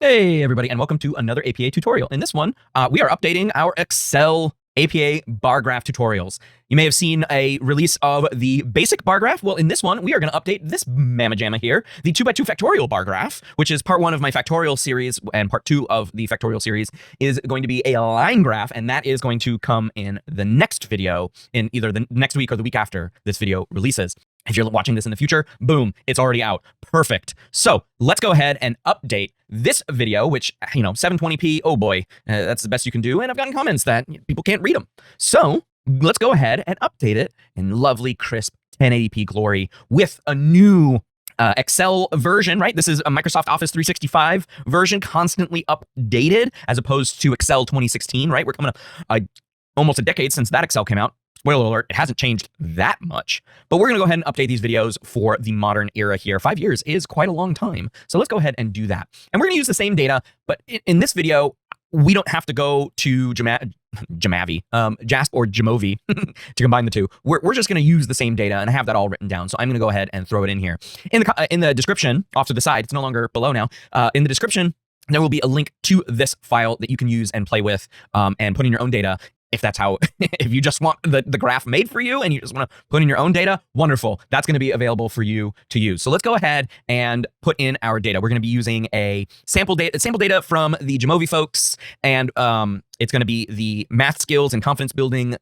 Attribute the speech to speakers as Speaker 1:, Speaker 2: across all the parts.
Speaker 1: Hey everybody, and welcome to another APA tutorial. In this one, we are updating our Excel APA bar graph tutorials. You may have seen a release of the basic bar graph. Well, in this one, we are going to update this mamma jamma here, the 2x2 Factorial bar graph, which is part 1 of my factorial series, and part 2 of the factorial series is going to be a line graph, and that is going to come in the next video, in either the next week or the week after this video releases. If you're watching this in the future, boom, it's already out. Perfect. So let's go ahead and update this video, which, 720p, oh boy, that's the best you can do. And I've gotten comments that people can't read them. So let's go ahead and update it in lovely, crisp 1080p glory with a new Excel version, right? This is a Microsoft Office 365 version, constantly updated, as opposed to Excel 2016, right? We're coming up almost a decade since that Excel came out. Spoiler alert, it hasn't changed that much, but we're going to go ahead and update these videos for the modern era here. 5 years is quite a long time. So let's go ahead and do that. And we're going to use the same data, but in this video, we don't have to go to Jamavi, JASP or Jamovi to combine the two. We're just going to use the same data, and I have that all written down. So I'm going to go ahead and throw it in here. In the description, off to the side, it's no longer below now. In the description, there will be a link to this file that you can use and play with and put in your own data. If that's how, if you just want the graph made for you and you just want to put in your own data, wonderful. That's going to be available for you to use. So let's go ahead and put in our data. We're going to be using a sample data from the Jamovi folks, and it's going to be the math skills and confidence building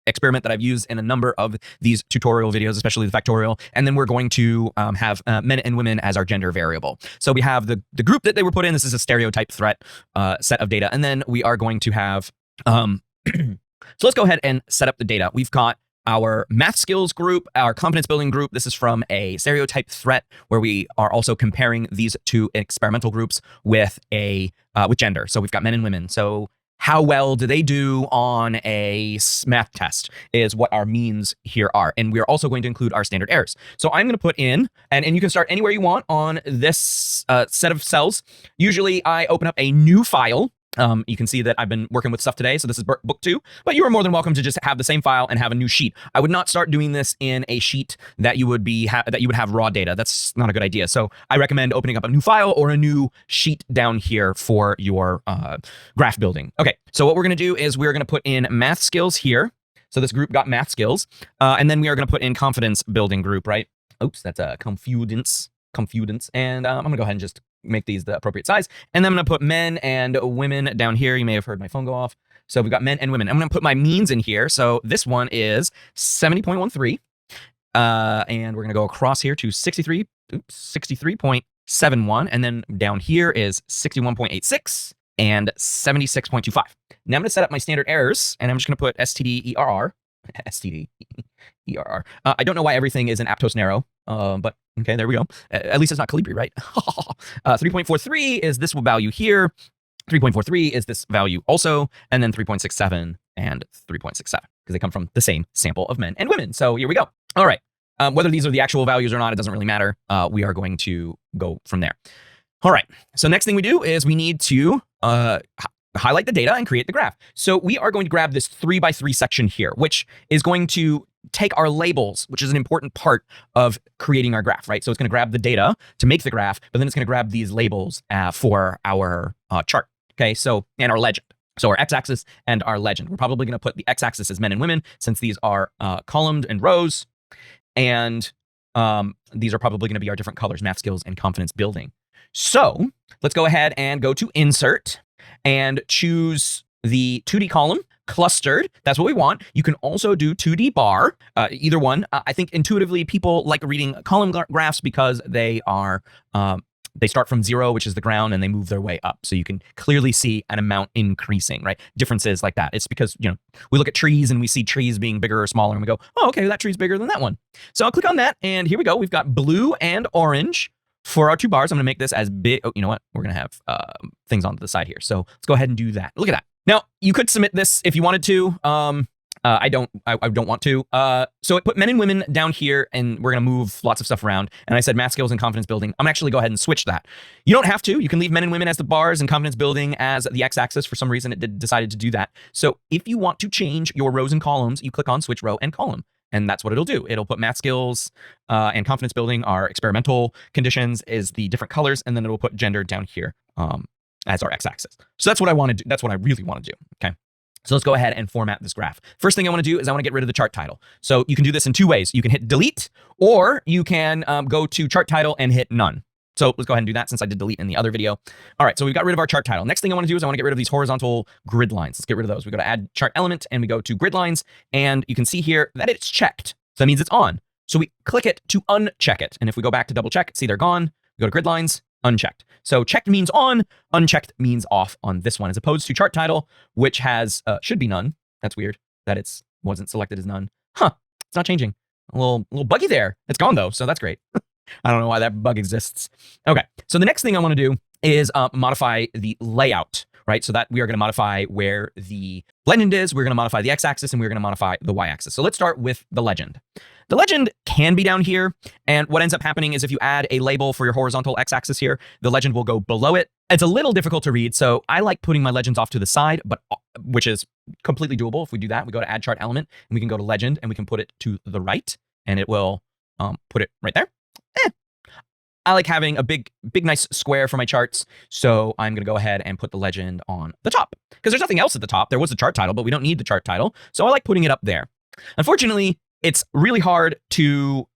Speaker 1: experiment that I've used in a number of these tutorial videos, especially the factorial. And then we're going to have men and women as our gender variable. So we have the group that they were put in. This is a stereotype threat set of data. And then we are going to have so let's go ahead and set up the data. We've got our math skills group, our confidence building group. This is from a stereotype threat where we are also comparing these two experimental groups with gender. So we've got men and women. So how well do they do on a math test is what our means here are. And we're also going to include our standard errors. So I'm going to put in, and you can start anywhere you want on this set of cells. Usually I open up a new file. You can see that I've been working with stuff today, so this is book 2, but you are more than welcome to just have the same file and have a new sheet. I would not start doing this in a sheet that you would have raw data. That's not a good idea. So I recommend opening up a new file or a new sheet down here for your graph building. Okay, so what we're going to do is we're going to put in math skills here. So this group got math skills, and then we are going to put in confidence building group, right? Oops, that's a confidence, and I'm going to go ahead and just make these the appropriate size. And then I'm going to put men and women down here. You may have heard my phone go off. So we've got men and women. I'm going to put my means in here. So this one is 70.13. And we're going to go across here to 63.71. And then down here is 61.86 and 76.25. Now I'm going to set up my standard errors, and I'm just going to put STD-ERR. STD-ERR. I don't know why everything is an aptos narrow, but okay, there we go. At least it's not Calibri, right? 3.43 is this value here. 3.43 is this value also. And then 3.67 and 3.67, because they come from the same sample of men and women. So here we go. All right. Whether these are the actual values or not, it doesn't really matter. We are going to go from there. All right. So next thing we do is we need to highlight the data and create the graph. So we are going to grab this 3x3 section here, which is going to take our labels, which is an important part of creating our graph, right? So it's going to grab the data to make the graph, but then it's going to grab these labels for our chart. Okay, so, and our legend. So our x-axis and our legend. We're probably going to put the x-axis as men and women, since these are columned and rows. And these are probably going to be our different colors, math skills and confidence building. So let's go ahead and go to insert and choose the 2D column, clustered. That's what we want. You can also do 2D bar, either one. I think intuitively people like reading column graphs because they are, they start from 0, which is the ground, and they move their way up. So you can clearly see an amount increasing, right? Differences like that. It's because, we look at trees and we see trees being bigger or smaller, and we go, oh, okay, that tree's bigger than that one. So I'll click on that, and here we go. We've got blue and orange for our 2 bars. I'm going to make this as big. Oh, you know what? We're going to have things on the side here. So let's go ahead and do that. Look at that. Now, you could submit this if you wanted to. I don't want to. So I put men and women down here, and we're going to move lots of stuff around. And I said math skills and confidence building. I'm actually go ahead and switch that. You don't have to. You can leave men and women as the bars and confidence building as the x-axis. For some reason, it decided to do that. So if you want to change your rows and columns, you click on switch row and column. And that's what it'll do. It'll put math skills and confidence building, our experimental conditions, is the different colors, and then it'll put gender down here as our x-axis. So that's what I want to do. That's what I really want to do. Okay. So let's go ahead and format this graph. First thing I want to do is I want to get rid of the chart title. So you can do this in two ways. You can hit delete, or you can go to chart title and hit none. So let's go ahead and do that since I did delete in the other video. All right, so we've got rid of our chart title. Next thing I want to do is I want to get rid of these horizontal grid lines. Let's get rid of those. We go to add chart element and we go to grid lines, and you can see here that it's checked. So that means it's on. So we click it to uncheck it. And if we go back to double check, see they're gone. We go to grid lines, unchecked. So checked means on, unchecked means off on this one, as opposed to chart title, which has should be none. That's weird that it's wasn't selected as none. Huh, it's not changing. A little buggy there. It's gone though, so that's great. I don't know why that bug exists. Okay, so the next thing I want to do is modify the layout, right? So that we are going to modify where the legend is, we're going to modify the x-axis, and we're going to modify the y-axis. So let's start with the legend. The legend can be down here, and what ends up happening is if you add a label for your horizontal x-axis here, the legend will go below it. It's a little difficult to read, so I like putting my legends off to the side, but which is completely doable. If we do that, we go to add chart element, and we can go to legend, and we can put it to the right, and it will put it right there. I like having a big, nice square for my charts. So I'm going to go ahead and put the legend on the top because there's nothing else at the top. There was the chart title, but we don't need the chart title. So I like putting it up there. Unfortunately, it's really hard to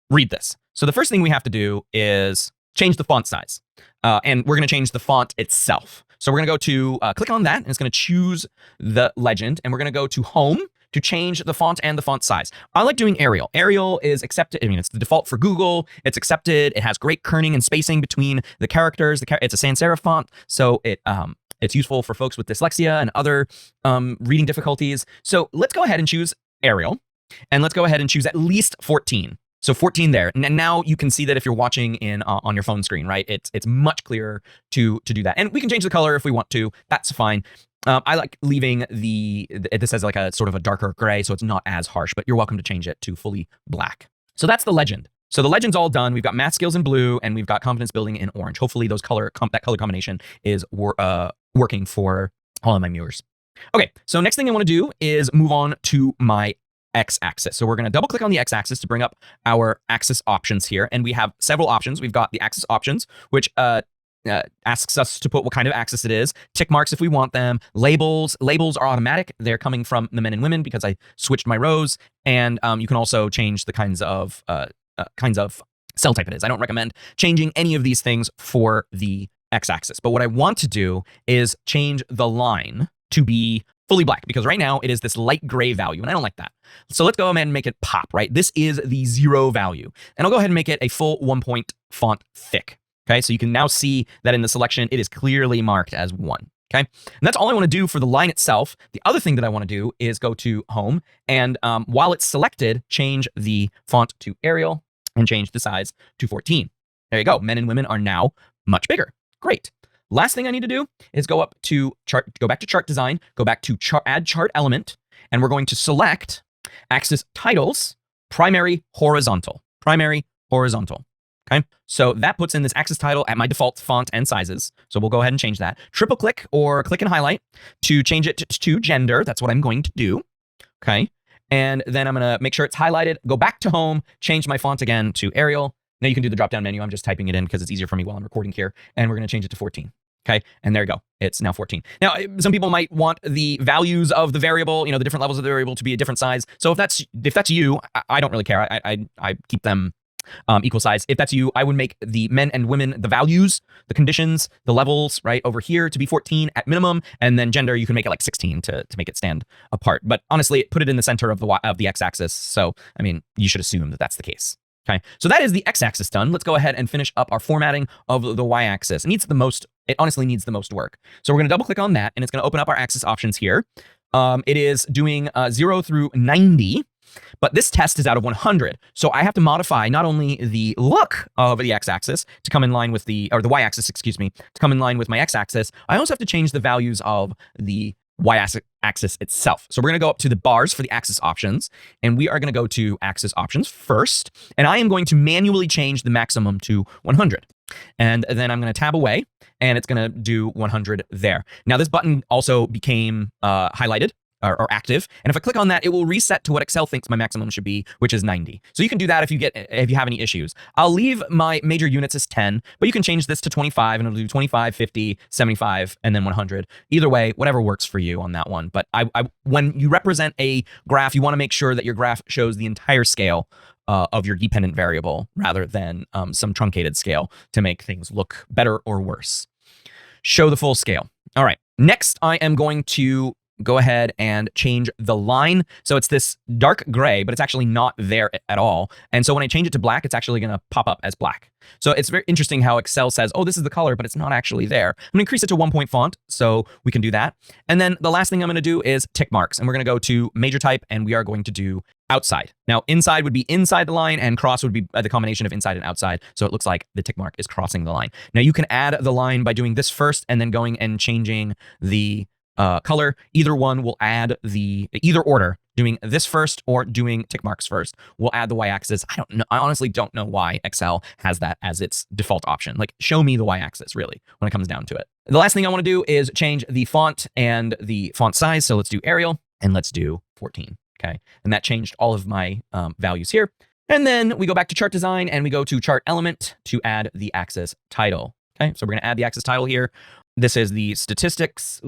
Speaker 1: read this. So the first thing we have to do is change the font size. And we're going to change the font itself. So we're going to go to click on that, and it's going to choose the legend. And we're going to go to home to change the font and the font size. I like doing Arial. Arial is accepted. I mean, it's the default for Google. It's accepted. It has great kerning and spacing between the characters. It's a sans serif font, so it's useful for folks with dyslexia and other reading difficulties. So let's go ahead and choose Arial, and let's go ahead and choose at least 14. So 14 there. And now you can see that if you're watching in on your phone screen, right? It's much clearer to do that. And we can change the color if we want to. That's fine. I like leaving this as like a sort of a darker gray, so it's not as harsh, but you're welcome to change it to fully black. So that's the legend. So the legend's all done. We've got math skills in blue, and we've got confidence building in orange. Hopefully that color combination is working for all of my viewers. Okay, so next thing I want to do is move on to my x-axis. So we're going to double click on the x-axis to bring up our axis options here. And we have several options. We've got the axis options, which asks us to put what kind of axis it is, tick marks if we want them, labels are automatic. They're coming from the men and women because I switched my rows. And you can also change the kinds of cell type it is. I don't recommend changing any of these things for the x-axis. But what I want to do is change the line to be fully black, because right now it is this light gray value, and I don't like that. So let's go ahead and make it pop, right? This is the 0 value. And I'll go ahead and make it a full 1-point font thick. Okay, so you can now see that in the selection, it is clearly marked as 1. Okay, and that's all I want to do for the line itself. The other thing that I want to do is go to home, and while it's selected, change the font to Arial and change the size to 14. There you go. Men and women are now much bigger. Great. Last thing I need to do is go up to chart, go back to chart design, go back to add chart element, and we're going to select axis titles, primary horizontal. Okay, so that puts in this axis title at my default font and sizes. So we'll go ahead and change that. Triple click or click and highlight to change it to gender. That's what I'm going to do. Okay, and then I'm going to make sure it's highlighted, go back to home, change my font again to Arial. Now you can do the drop down menu. I'm just typing it in because it's easier for me while I'm recording here. And we're going to change it to 14. Okay, and there you go. It's now 14. Now, some people might want the values of the variable, the different levels of the variable to be a different size. So if that's you, I don't really care. I keep them equal size. If that's you, I would make the men and women, the values, the conditions, the levels right over here to be 14 at minimum, and then gender you can make it like 16 to make it stand apart. But honestly, put it in the center of the x-axis. So I mean, you should assume that that's the case. Okay, so that is the x-axis done. Let's go ahead and finish up our formatting of the y-axis. It honestly needs the most work. So we're going to double click on that, and it's going to open up our axis options here. It is doing 0 through 90, but this test is out of 100. So I have to modify not only the look of the x-axis to come in line with the y-axis, excuse me, to come in line with my x-axis. I also have to change the values of the y-axis itself. So we're going to go up to the bars for the axis options, and we are going to go to axis options first, and I am going to manually change the maximum to 100. And then I'm going to tab away, and it's going to do 100 there. Now this button also became highlighted, or active. And if I click on that, it will reset to what Excel thinks my maximum should be, which is 90. So you can do that if you have any issues. I'll leave my major units as 10, but you can change this to 25 and it'll do 25, 50, 75, and then 100. Either way, whatever works for you on that one. But when you represent a graph, you want to make sure that your graph shows the entire scale of your dependent variable rather than some truncated scale to make things look better or worse. Show the full scale. All right. Next, I am going to go ahead and change the line. So it's this dark gray, but it's actually not there at all. And so when I change it to black, it's actually going to pop up as black. So it's very interesting how Excel says, oh, this is the color, but it's not actually there. I'm going to increase it to 1 point font so we can do that. And then the last thing I'm going to do is tick marks. And we're going to go to major type and we are going to do outside. Now, inside would be inside the line and cross would be the combination of inside and outside. So it looks like the tick mark is crossing the line. Now you can add the line by doing this first and then going and changing the color. Either one will add either order, doing this first or doing tick marks first, will add the y-axis. I don't know. I honestly don't know why Excel has that as its default option. Like, show me the y-axis really when it comes down to it. The last thing I want to do is change the font and the font size. So let's do Arial and let's do 14. Okay. And that changed all of my values here. And then we go back to chart design and we go to chart element to add the axis title. Okay. So we're going to add the axis title here. This is the statistics.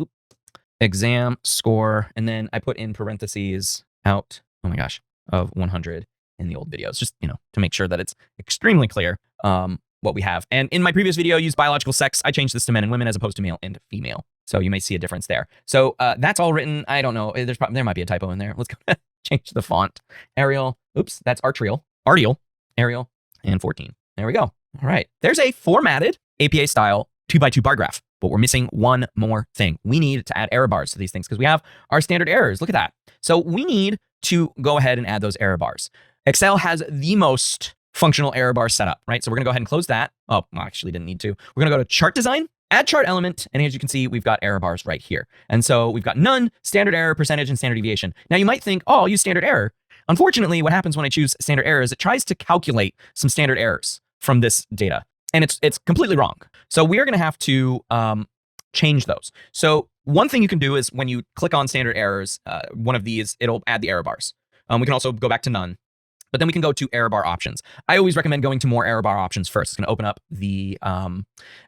Speaker 1: Exam score, and then I put in parentheses out, oh my gosh, of 100 in the old videos, just, to make sure that it's extremely clear what we have. And in my previous video, I used biological sex. I changed this to men and women as opposed to male and female. So you may see a difference there. So that's all written. I don't know. There might be a typo in there. Let's go change the font. Arial. Oops, that's Arial, Arial, and 14. There we go. All right. There's a formatted APA style 2x2 bar graph. But we're missing one more thing. We need to add error bars to these things because we have our standard errors. Look at that. So we need to go ahead and add those error bars. Excel has the most functional error bar setup, right? So we're going to go ahead and close that. Oh, well, actually didn't need to. We're going to go to chart design, add chart element. And as you can see, we've got error bars right here. And so we've got none, standard error, percentage, and standard deviation. Now you might think, oh, I'll use standard error. Unfortunately, what happens when I choose standard error is it tries to calculate some standard errors from this data. And it's completely wrong. So we are going to have to change those. So one thing you can do is when you click on standard errors, one of these, it'll add the error bars. We can also go back to none, but then we can go to error bar options. I always recommend going to more error bar options first. It's going to open up the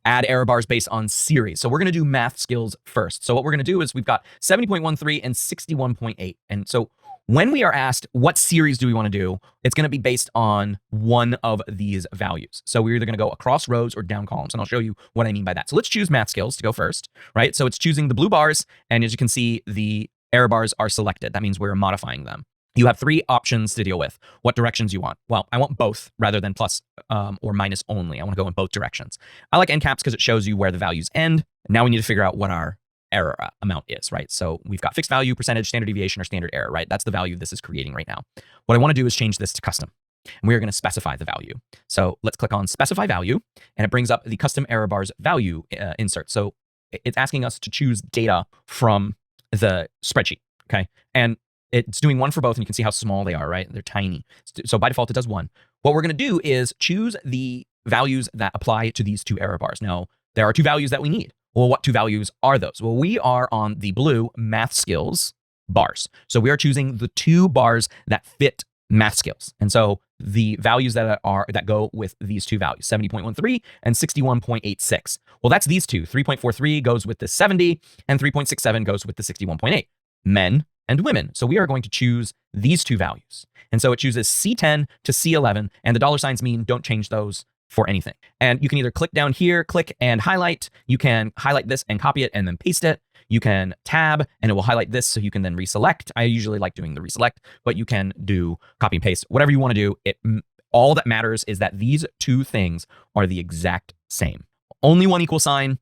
Speaker 1: add error bars based on series. So we're going to do math skills first. So what we're going to do is we've got 70.13 and 61.8. And so when we are asked what series do we want to do, it's going to be based on one of these values. So we're either going to go across rows or down columns, and I'll show you what I mean by that. So let's choose math skills to go first, right? So it's choosing the blue bars, and as you can see, the error bars are selected. That means we're modifying them. You have 3 options to deal with. What directions you want? Well, I want both rather than plus or minus only. I want to go in both directions. I like end caps because it shows you where the values end. Now we need to figure out what our error amount is, right? So we've got fixed value, percentage, standard deviation, or standard error, right? That's the value this is creating right now. What I want to do is change this to custom. And we are going to specify the value. So let's click on specify value, and it brings up the custom error bars value insert. So it's asking us to choose data from the spreadsheet, okay? And it's doing one for both, and you can see how small they are, right? They're tiny. So by default, it does one. What we're going to do is choose the values that apply to these 2 error bars. Now, there are 2 values that we need. Well, what 2 values are those? Well, we are on the blue math skills bars. So we are choosing the 2 bars that fit math skills. And so the values that go with these 2 values, 70.13 and 61.86. Well, that's these 2. 3.43 goes with the 70 and 3.67 goes with the 61.8. Men and women. So we are going to choose these 2 values. And so it chooses C10 to C11, and the dollar signs mean don't change those for anything. And you can either click down here, click and highlight. You can highlight this and copy it and then paste it. You can tab and it will highlight this so you can then reselect. I usually like doing the reselect, but you can do copy and paste, whatever you want to do. All that matters is that these 2 things are the exact same. Only one equal sign,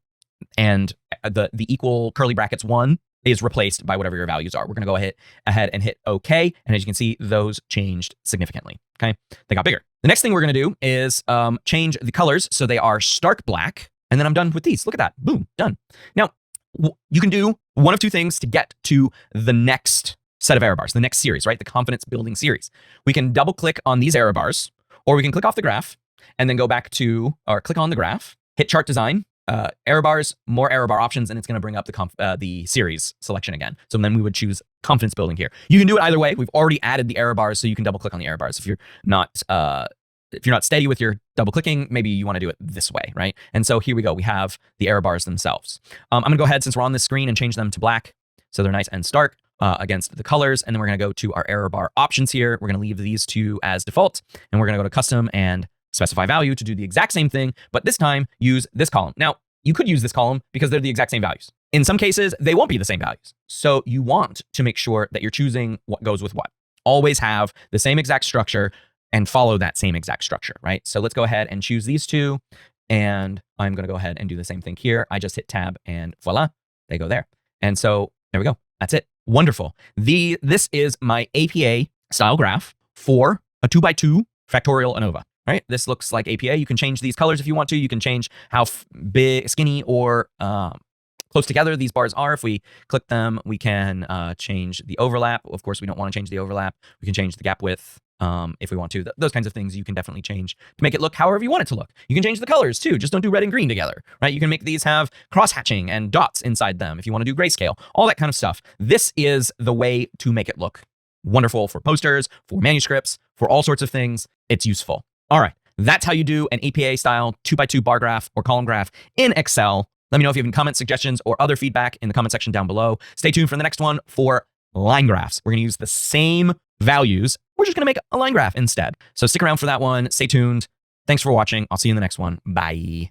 Speaker 1: and the equal curly brackets 1 is replaced by whatever your values are. We're going to go ahead and hit OK. And as you can see, those changed significantly. Okay. They got bigger. The next thing we're going to do is change the colors so they are stark black. And then I'm done with these. Look at that. Boom. Done. Now, you can do one of 2 things to get to the next set of error bars, the next series, right? The confidence building series. We can double click on these error bars, or we can click off the graph and then go back to, or click on the graph, hit chart design, error bars, more error bar options, and it's going to bring up the series selection again. So then we would choose confidence building here. You can do it either way. We've already added the error bars, so you can double click on the error bars. If you're not steady with your double clicking, maybe you want to do it this way, right? And so here we go. We have the error bars themselves. I'm going to go ahead, since we're on this screen, and change them to black so they're nice and stark against the colors. And then we're going to go to our error bar options here. We're going to leave these two as default, and we're going to go to custom and specify value to do the exact same thing, but this time use this column. Now, you could use this column because they're the exact same values. In some cases, they won't be the same values. So you want to make sure that you're choosing what goes with what. Always have the same exact structure and follow that same exact structure, right? So let's go ahead and choose these two. And I'm going to go ahead and do the same thing here. I just hit tab and voila, they go there. And so there we go. That's it. Wonderful. This is my APA style graph for a 2x2 Factorial ANOVA. Right? This looks like APA. You can change these colors if you want to. You can change how big, skinny, or close together these bars are. If we click them, we can change the overlap. Of course, we don't want to change the overlap. We can change the gap width if we want to. Those kinds of things you can definitely change to make it look however you want it to look. You can change the colors too. Just don't do red and green together, right? You can make these have cross-hatching and dots inside them if you want to do grayscale, all that kind of stuff. This is the way to make it look wonderful for posters, for manuscripts, for all sorts of things. It's useful. All right, that's how you do an APA style 2x2 bar graph or column graph in Excel. Let me know if you have any comments, suggestions, or other feedback in the comment section down below. Stay tuned for the next one for line graphs. We're going to use the same values. We're just going to make a line graph instead. So stick around for that one. Stay tuned. Thanks for watching. I'll see you in the next one. Bye.